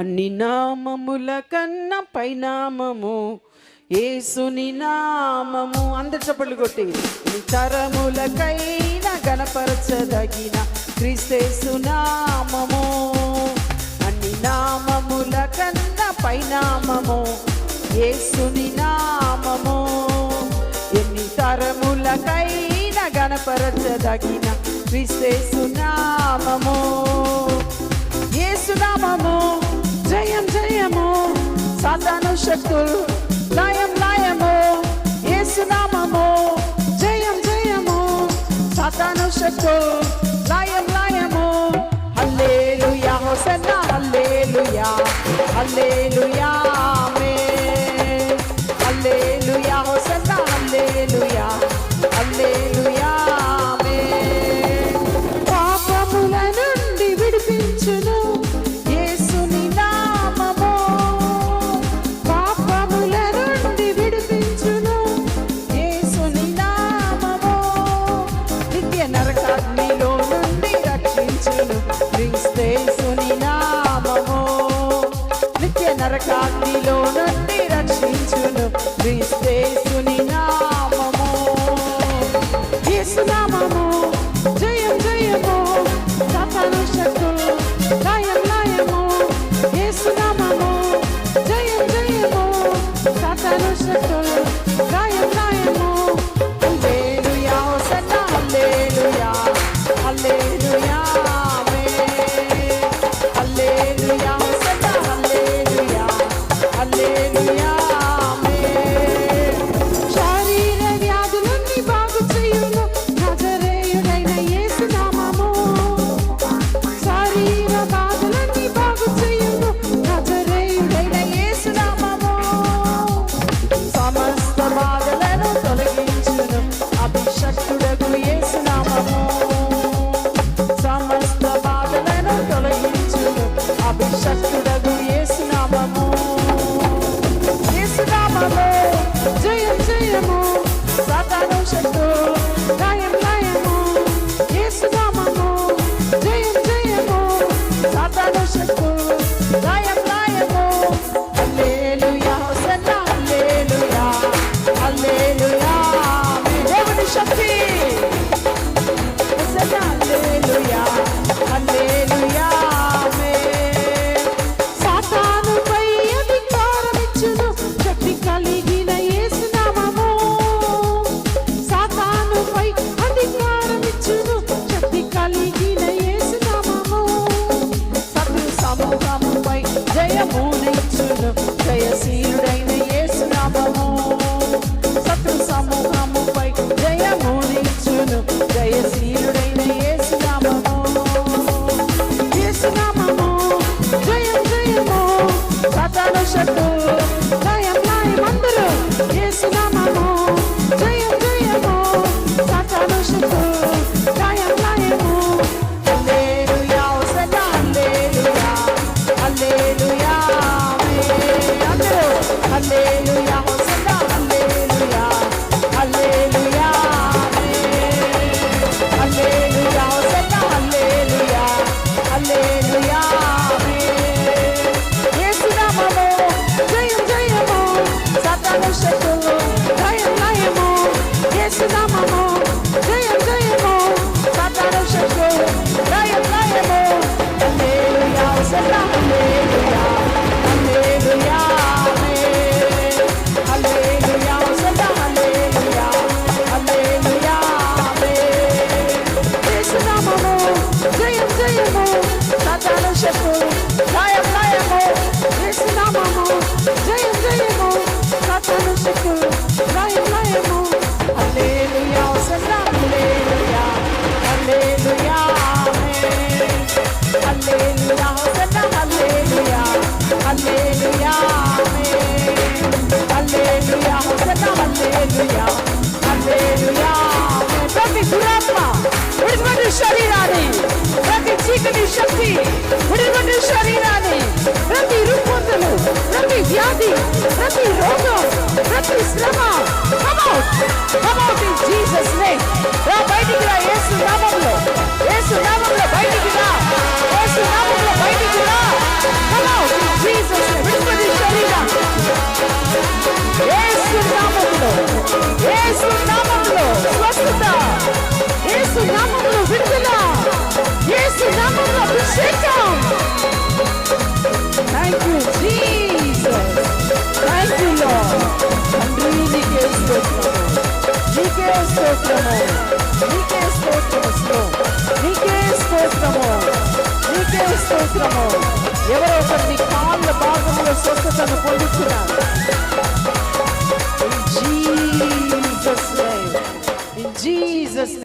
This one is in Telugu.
అన్ని నామముల కన్నా పైనామము యేసుని నామము. అందరు చప్పట్లు కొట్టి తరములకైనా గణపరచదగిన క్రీస్తేసు నామము. అన్ని నామముల కన్నా పైనామము యేసుని నామము. ఎన్ని తరములకైనా గణపరచదగిన క్రీస్తేసు నామము. యేసు నామము జయం జయము, సాతాను శక్తులు లయం లయము. యేసు నామము జయం జయము, సాతాను శక్తులు లయం లయము. హల్లెలూయా హోసన్నా హల్లెలూయా హల్లెలూయా ఆమేన్. హల్లెలూయా హోసన్నా హల్లెలూయా హల్లెలూయా ఆమేన్. పాపముల నుండి విడిపించును యేసుని నామము. పాపముల నుండి విడిపించును యేసుని నామము. నిత్య నరకాగ్నిలో నుండి రక్షించును క్రీస్తేసుని నామము. నిత్య నరకాగ్నిలో నుండి రక్షించును క్రీస్తేసుని నామము. యేసు నామము జయం జయము, సాతాను శక్తులు లయం లయము. యేసు నామము జయం జయము, సాతాను శక్తులు లయం లయము. హల్లెలూయా హోసన్నా హల్లెలూయా హల్లెలూయా ఆమేన్. హల్లెలూయా హోసన్నా హల్లెలూయా హల్లెలూయా ఆమేన్. శారీర వ్యాధులన్నీ బాగు చేయును నజరేయుడైన యేసు నామము. శారీర బాధలన్నీ బాగు చేయును నజరేయుడైన యేసు నామము. సమస్త బాధలను తొలగించును అభిషక్తుడగు యేసు నామము. సమస్త బాధలను తొలగించును అభిషక్తుడగు యేసు నామము. యేసు నామము జయం జయము, సాతాను శక్తులు లయం లయము. యేసు నామము జయం జయము, సాతాను శక్తులు లయం లయము. హల్లెలూయా హోసన్నా హల్లెలూయా హల్లెలూయా ఆమేన్. దేవుని శక్తి హోసన్నా హల్లెలూయా హల్లెలూయా ఆమేన్. సాతానుపై అధికారమిచ్చును శక్తి కలిగిన యేసు నామము. సాతానుపై అధికారమిచ్చును శక్తి కలిగిన యేసు నామము. శత్రు సమూహముపై జయమునిచ్చును జయశీలుడైన యేసు నామము. శత్రు సమూహముపై జయమునిచ్చును జయశీలుడైన యేసు నామము. యేసు నామము జయం జయము, సాతాను శక్తులు లయం లయం. అందరూ యేసు నామము జయం జయము, సాతాను శక్తులు లయం లయము. హల్లెలూయా హోసన్నా హల్లెలూయా హల్లెలూయా ఆమేన్. అందరూ హల్లెలూయా హోసన్నా హల్లెలూయా హల్లెలూయా ఆమేన్. హల్లెలూయా హోసన్నా హల్లెలూయా హల్లెలూయా ఆమేన్. యేసు నామము జయం జయము, సాతాను శక్తులు లయం లయము. యేసు నామము జయం జయము, సాతాను శక్తులు లయం లయము. హల్లెలూయా హోసన్నా హల్లెలూయా హల్లెలూయా ఆమేన్. హల్లెలూయా హోసన్నా హల్లెలూయా హల్లెలూయా ఆమేన్. యేసు నామము జయం జయము, సాతాను శక్తులు లయం లయము. యేసు నామము జయం జయము, సాతాను శక్తులు లయం లయము. హల్లెలూయా హోసన్నా హల్లెలూయా హల్లెలూయా ఆమేన్. హల్లెలూయా హోసన్నా హల్లెలూయా హల్లెలూయా ఆమేన్. హల్లెలూయా హోసన్నా హల్లెలూయా హల్లెలూయా ఆమేన్. ప్రతి దురాత్మ విడిచిపెట్టు శరీరాన్ని, ప్రతి చీకటి శక్తి విడిచిపెట్టు శరీరాన్ని, ప్రతి రుగ్మతలు, ప్రతి వ్యాధి, ప్రతి రోగం, ప్రతి శ్రమ come out in Jesus name. రా బయటికి రా యేసు నామములో, యేసు నామములో బయటికి రా, యేసు నామములో బయటికి రా. come out అవసరమో ఎవరో ఒకరు నీ కాళ్ళ భాగంలో స్వస్థతను పొందుతున్నారు. In Jesus' name. In Jesus' name.